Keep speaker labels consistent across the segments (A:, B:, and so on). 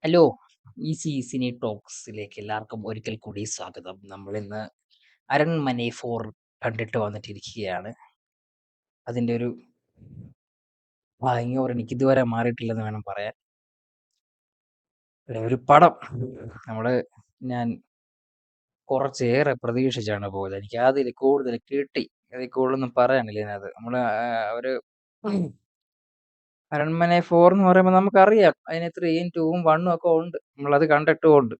A: Hello! Easy Sini ടോക്സിലേക്ക് എല്ലാവർക്കും ഒരിക്കൽ കൂടി സ്വാഗതം. നമ്മളിന്ന് അരൺമനെ 4 കണ്ടിട്ട് വന്നിട്ടിരിക്കുകയാണ്. അതിന്റെ ഒരു ഹാങ് ഓവർ എനിക്കിതുവരെ മാറിയിട്ടില്ലെന്ന് വേണം പറയാൻ. ഒരു പടം നമ്മള് ഞാൻ കുറച്ചേറെ പ്രതീക്ഷിച്ചാണ് പോയത്. എനിക്ക് അതിൽ കൂടുതൽ കിട്ടി. അതിൽ കൂടുതലൊന്നും പറയാനില്ല ഇതിനകത്ത്. നമ്മള് ഒരു അരൺമനെ 4 എന്ന് പറയുമ്പോൾ നമുക്കറിയാം അതിന് 3യും 2ഉം 1ഉം ഒക്കെ ഉണ്ട്. നമ്മളത് കണ്ടിട്ടുമുണ്ട്.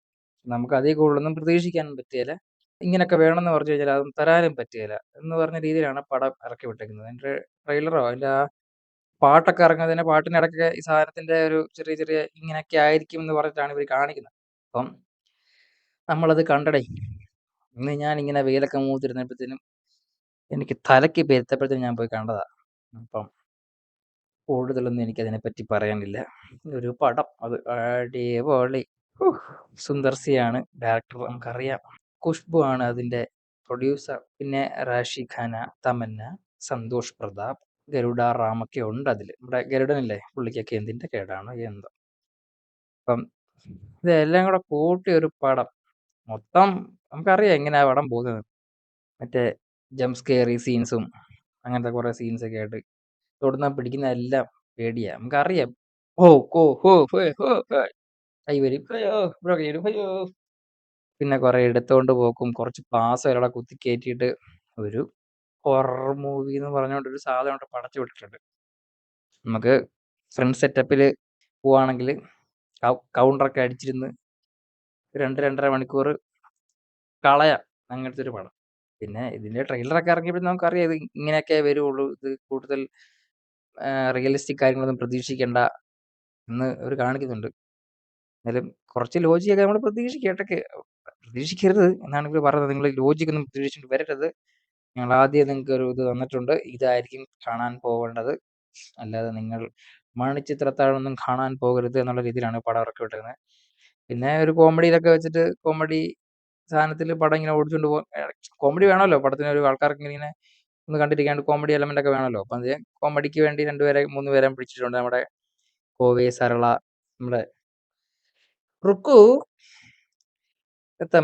A: നമുക്ക് അതിൽ കൂടുതലൊന്നും പ്രതീക്ഷിക്കാനും പറ്റുകേല. ഇങ്ങനൊക്കെ വേണമെന്ന് പറഞ്ഞു കഴിഞ്ഞാൽ അതൊന്നും തരാനും പറ്റുകേല എന്ന് പറഞ്ഞ രീതിയിലാണ് പടം ഇറക്കി വിട്ടേക്കുന്നത്. അതിന്റെ ട്രെയിലറോ അതിന്റെ ആ പാട്ടൊക്കെ ഇറങ്ങുന്നതിന് പാട്ടിനിടയ്ക്കൊക്കെ ഈ സാധനത്തിന്റെ ഒരു ചെറിയ ചെറിയ ഇങ്ങനെയൊക്കെ ആയിരിക്കും എന്ന് പറഞ്ഞിട്ടാണ് ഇവര് കാണിക്കുന്നത്. അപ്പം നമ്മളത് കണ്ടെടേ. ഇന്ന് ഞാനിങ്ങനെ വെയിലൊക്കെ മൂത്തിരുന്നപ്പോഴത്തേനും എനിക്ക് തലയ്ക്ക് പെരുത്തപ്പോഴത്തേനും ഞാൻ പോയി കണ്ടതാ. അപ്പം കൂടുതലൊന്നും എനിക്കതിനെപ്പറ്റി പറയാനില്ല. ഒരു പടം അത് അടിപൊളി. സുന്ദർ സിയാണ് ഡയറക്ടർ, നമുക്കറിയാം. ഖുശ്ബു ആണ് അതിന്റെ പ്രൊഡ്യൂസർ. പിന്നെ റാഷി ഖാന, തമന്ന, സന്തോഷ് പ്രതാപ്, ഗരുഡ റാമൊക്കെ ഉണ്ട് അതില്. നമ്മുടെ ഗരുഡനില്ലേ, പുള്ളിക്കൊക്കെ എന്തിന്റെ കേടാണോ എന്തോ. അപ്പം ഇതെല്ലാം കൂടെ കൂട്ടി ഒരു പടം മൊത്തം നമുക്കറിയാം എങ്ങനെയാ പടം പോകുന്നത്. മറ്റേ ജംസ്കേറി സീൻസും അങ്ങനത്തെ കുറെ സീൻസ് ഒക്കെ ആയിട്ട് തൊടുന്ന പിടിക്കുന്ന എല്ലാം പേടിയാ. നമുക്കറിയാം. ഓ കോ ഹോ ഹോ ഹോ ഹോ. കൈ വരും, അയ്യോ ഇവിടെ വരും, അയ്യോ. പിന്നെ കുറെ എടുത്തോണ്ട് പോക്കും കുറച്ച് പാസം ഒരാളെ കുത്തി കയറ്റിയിട്ട് ഒരു ഹൊറർ മൂവി എന്ന് പറഞ്ഞുകൊണ്ട് ഒരു സാധനം കൊണ്ട് പടച്ചു വിട്ടിട്ടുണ്ട്. നമുക്ക് ഫ്രണ്ട് സെറ്റപ്പിൽ പോവാണെങ്കിൽ കൗണ്ടറൊക്കെ അടിച്ചിരുന്ന് 2-2.5 മണിക്കൂർ കളയാം. അങ്ങനത്തെ ഒരു പടം. പിന്നെ ഇതിന്റെ ട്രെയിലറൊക്കെ ഇറങ്ങിയപ്പോൾ നമുക്കറിയാം ഇത് ഇങ്ങനെയൊക്കെ വരുള്ളൂ, ഇത് കൂടുതൽ റിയലിസ്റ്റിക് കാര്യങ്ങളൊന്നും പ്രതീക്ഷിക്കേണ്ട എന്ന് അവർ കാണിക്കുന്നുണ്ട്. എന്നാലും കുറച്ച് ലോജിക്കൊക്കെ നമ്മൾ പ്രതീക്ഷിക്കരുത് എന്നാണ് ഇവർ പറയുന്നത്. നിങ്ങൾ ലോജിക്കൊന്നും പ്രതീക്ഷിച്ചിട്ട് വരരുത്. ഞങ്ങൾ ആദ്യം നിങ്ങൾക്ക് ഒരു ഇത് തന്നിട്ടുണ്ട്, ഇതായിരിക്കും കാണാൻ പോകേണ്ടത്, അല്ലാതെ നിങ്ങൾ മണിച്ചിത്രത്താഴൊന്നും കാണാൻ പോകരുത് എന്നുള്ള രീതിയിലാണ് പടം ഇറക്കി വിട്ടേക്കുന്നത്. പിന്നെ ഒരു കോമഡിയിലൊക്കെ വെച്ചിട്ട് കോമഡി സാധനത്തിൽ പടം ഇങ്ങനെ ഓടിച്ചുകൊണ്ട് പോകാൻ കോമഡി വേണമല്ലോ പടത്തിന്, ഒരു ആൾക്കാർക്ക് ഇങ്ങനെ ഒന്ന് കണ്ടിരിക്കാണ്ട് കോമഡി എലമെന്റ് ഒക്കെ വേണമല്ലോ. അപ്പം അത് കോമഡിക്ക് വേണ്ടി 2 പേരെ പിടിച്ചിട്ടുണ്ട്. നമ്മുടെ കോവേ സരള, നമ്മുടെ റുക്കു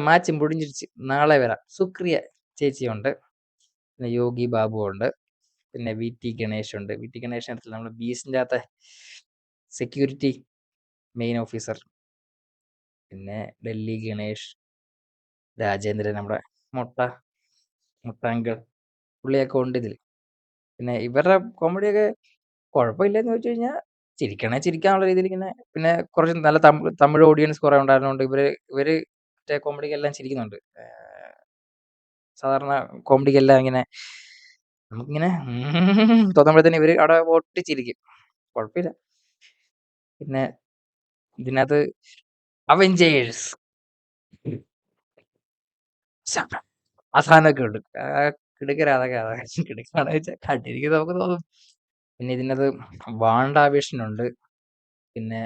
A: മാച്ചും പൊടിഞ്ഞിരിച്ച് നാളെ വരാം, സുക്രിയ ചേച്ചിയുണ്ട്, പിന്നെ യോഗി ബാബു ഉണ്ട്, പിന്നെ വി ടി ഗണേഷ് ഉണ്ട്. വി ടി ഗണേഷ് അടുത്തുള്ള നമ്മുടെ ബീസിന്റെ അകത്തെ സെക്യൂരിറ്റി മെയിൻ ഓഫീസർ, പിന്നെ ഡൽഹി ഗണേഷ്, രാജേന്ദ്രൻ, നമ്മുടെ മുട്ട മുട്ടാങ്കിൾ, പുള്ളിയൊക്കെ ഉണ്ട് ഇതിൽ. പിന്നെ ഇവരുടെ കോമഡിയൊക്കെ കുഴപ്പമില്ലെന്ന് ചോദിച്ചു കഴിഞ്ഞാൽ ചിരിക്കണേ ചിരിക്കാനുള്ള രീതിയിൽ ഇങ്ങനെ. പിന്നെ കുറച്ച് നല്ല തമിഴ് ഓഡിയൻസ് കുറെ ഉണ്ടായിരുന്നതുകൊണ്ട് ഇവര് മറ്റേ കോമഡിക്കെല്ലാം ചിരിക്കുന്നുണ്ട്. സാധാരണ കോമഡിക്കെല്ലാം ഇങ്ങനെ നമുക്കിങ്ങനെ തോന്നുമ്പോഴത്തേന് ഇവര് അവിടെ പൊട്ടിച്ചിരിക്കും. കുഴപ്പമില്ല. പിന്നെ ഇതിനകത്ത് അവെഞ്ചേഴ്സ് ആ സാധനമൊക്കെ ഉണ്ട്. കിടുക്കര അതൊക്കെ കിടുക്കാണ് വെച്ചാൽ കണ്ടിരിക്കുന്നത് നമുക്ക് തോന്നും. പിന്നെ ഇതിനകത്ത് വാണ്ടാവിഷൻ ഉണ്ട്. പിന്നെ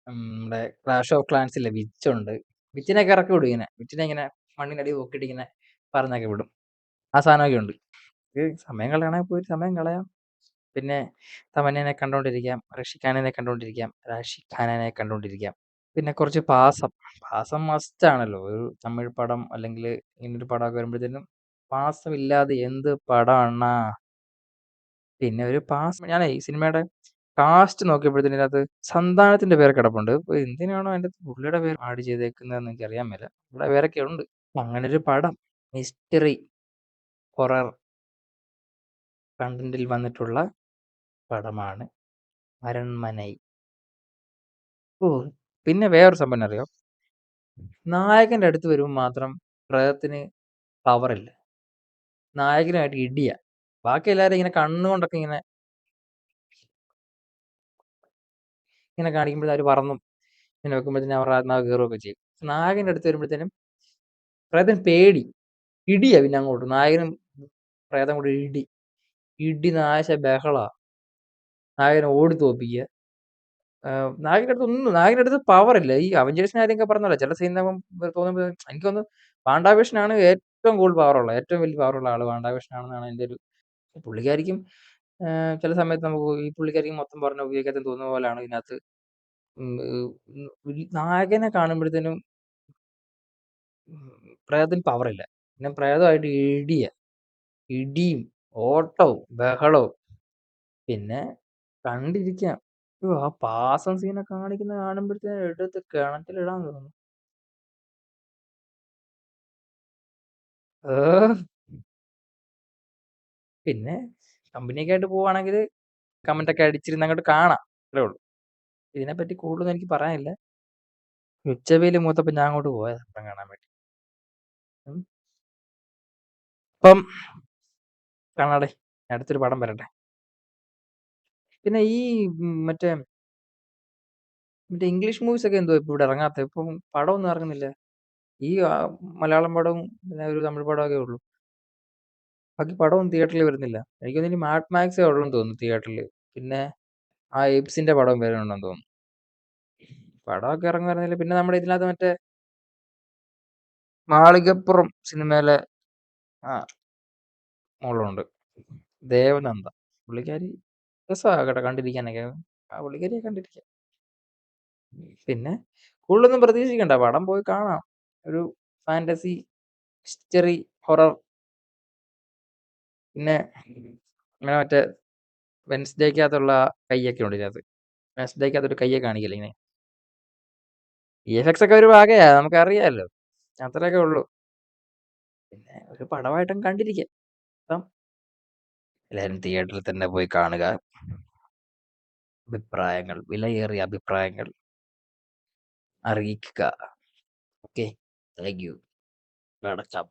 A: നമ്മുടെ ക്ലാഷ് ഓഫ് ക്ലാൻസിലെ വിച്ചുണ്ട്. വിച്ചിനെയൊക്കെ ഇറക്കി വിടും ഇങ്ങനെ. വിച്ചിനെ ഇങ്ങനെ മണ്ണിനടി നോക്കിയിട്ട് ഇങ്ങനെ പറഞ്ഞൊക്കെ വിടും. ആ സാധനമൊക്കെ ഉണ്ട്. സമയം കളയണമെങ്കിൽ പോയി സമയം കളയാം. പിന്നെ തമന്നനെ കണ്ടോണ്ടിരിക്കാം, റാഷി ഖാനനെ കണ്ടോണ്ടിരിക്കാം. പിന്നെ കുറച്ച് പാസം മസ്റ്റ് ആണല്ലോ ഒരു തമിഴ് പടം, അല്ലെങ്കിൽ ഇങ്ങനൊരു പടമൊക്കെ വരുമ്പോഴത്തേനും. പാസമില്ലാതെ എന്ത് പടമാണാ. പിന്നെ ഒരു ഞാനേ ഈ സിനിമയുടെ കാസ്റ്റ് നോക്കിയപ്പോഴത്തേനും ഇതിനകത്ത് സന്താനത്തിന്റെ പേര് കിടപ്പുണ്ട്. ഇപ്പൊ എന്തിനാണോ അതിന്റെ പുള്ളിയുടെ പേര് ആഡ് ചെയ്തേക്കുന്നതെന്ന് എനിക്ക് അറിയാൻ മേല. ഇവിടെ പേരൊക്കെ ഉണ്ട്. അങ്ങനെ ഒരു പടം മിസ്റ്ററി ഹൊറർ കണ്ടന്റിൽ വന്നിട്ടുള്ള പടമാണ് അരൺമനൈ. ഓ, പിന്നെ വേറൊരു സംഭവം അറിയോ, നായകന്റെ അടുത്ത് വരുമ്പോൾ മാത്രം പ്രേതത്തിന് പവറില്ല. നായകനുമായിട്ട് ഇടിയാ. ബാക്കി എല്ലാവരും ഇങ്ങനെ കണ്ണുകൊണ്ടൊക്കെ ഇങ്ങനെ ഇങ്ങനെ കാണിക്കുമ്പോഴേ അവർ പറന്നും ഇങ്ങനെ വെക്കുമ്പോഴത്തേനും അവരുടെ ആത്മാവ് കയറുകയൊക്കെ ചെയ്യും. നായകന്റെ അടുത്ത് വരുമ്പോഴത്തേനും പ്രേതത്തിന് പേടി, ഇടിയാ. പിന്നെ അങ്ങോട്ട് നായകനും പ്രേതം കൂടി ഇടി നാശ ബഹളാ. നായകനെ ഓടി തോപ്പിക്കുക. നായകന്റെ അടുത്ത് പവറില്ല. ഈ അവഞ്ചേഴ്സിന്റെ കാര്യമൊക്കെ പറഞ്ഞല്ലോ, ചില സീൻ തോന്നുമ്പോൾ എനിക്ക് തോന്നുന്നു വാണ്ടാവിഷനാണ് ഏറ്റവും കൂടുതൽ പവറുള്ള, ഏറ്റവും വലിയ പവറുള്ള ആള് വാണ്ടാവിഷനാണെന്നാണ് എൻ്റെ ഒരു. പുള്ളിക്കാരിക്കും ചില സമയത്ത് നമുക്ക് ഈ പുള്ളിക്കാരിക്കും മൊത്തം പറഞ്ഞ ഉപയോഗിക്കാത്ത തോന്നുന്ന പോലെയാണ് ഇതിനകത്ത് ഉം, നായകനെ കാണുമ്പോഴത്തേനും പ്രേതത്തിന് പവറില്ല. പിന്നെ പ്രേതമായിട്ട് ഇടിയും ഓട്ടവും ബഹളവും. പിന്നെ കണ്ടിരിക്കാം. ആ പാസം സീനൊക്കെ കാണുമ്പോഴത്തേനും എടുത്ത് കിണറ്റിലിടാൻ തോന്നും. ഏഹ് പിന്നെ കമ്പനിയൊക്കെ ആയിട്ട് പോവാണെങ്കിൽ കമന്റ് ഒക്കെ അടിച്ചിരുന്ന് അങ്ങോട്ട് കാണാം. അത്രേ ഉള്ളൂ. ഇതിനെപ്പറ്റി കൂടുതലൊന്നും എനിക്ക് പറയാനില്ല. ഉച്ചവെയില് മൂത്തപ്പോ ഞാൻ അങ്ങോട്ട് പോയതാ പടം കാണാൻ വേണ്ടി. ഉം. അപ്പം കാണാടെ. അടുത്തൊരു പടം വരട്ടെ. പിന്നെ ഈ മറ്റേ ഇംഗ്ലീഷ് മൂവീസ് ഒക്കെ എന്തോ ഇപ്പൊ ഇവിടെ ഇറങ്ങാത്തെ? ഇപ്പം പടമൊന്നും ഇറങ്ങുന്നില്ല. ഈ മലയാളം പടവും പിന്നെ ഒരു തമിഴ് പടമൊക്കെ ഉള്ളൂ. ബാക്കി പടമൊന്നും തിയേറ്ററിൽ വരുന്നില്ല. എനിക്ക് തോന്നുന്നു ഇനി മാഡ് മാക്സേ ഉള്ളൂന്ന് തോന്നുന്നു തിയേറ്ററിൽ. പിന്നെ ആ എയ്പ്സിന്റെ പടം വരുന്നുണ്ടെന്ന് തോന്നുന്നു. പടമൊക്കെ ഇറങ്ങുമായിരുന്നില്ല. പിന്നെ നമ്മുടെ ഇതിനകത്ത് മറ്റേ മാളികപ്പുറം സിനിമയിലെ ആ മോളുണ്ട്. ദേവനന്ദ. പുള്ളിക്കാരി രസമാ കേട്ടോ കണ്ടിരിക്കാനൊക്കെ. ആ പുള്ളിക്കാരിയെ കണ്ടിരിക്കാം. പിന്നെ കൂടുതലൊന്നും പ്രതീക്ഷിക്കണ്ട. പടം പോയി കാണാം. ഒരു ഫാന്റസി, ഹിസ്റ്ററി, ഹൊറർ. പിന്നെ ഇങ്ങനെ മറ്റേ വെൻസ്ഡേക്കകത്തുള്ള കൈയൊക്കെ ഉണ്ട് ഇതിനകത്ത്. വെൻസ്ഡേക്കകത്ത് ഒരു കയ്യൊക്കെ കാണിക്കില്ലേ ഇങ്ങനെ. VFX ഒക്കെ ഒരു വകയാ, നമുക്കറിയാലോ. അത്രയൊക്കെ ഉള്ളൂ. പിന്നെ ഒരു പടമായിട്ടും കണ്ടിരിക്കാം. അപ്പം എല്ലാവരും തിയേറ്ററിൽ തന്നെ പോയി കാണുക. അഭിപ്രായങ്ങൾ, വിലയേറിയ അഭിപ്രായങ്ങൾ അറിയിക്കുക. Okay, thank you. അടക്കാം.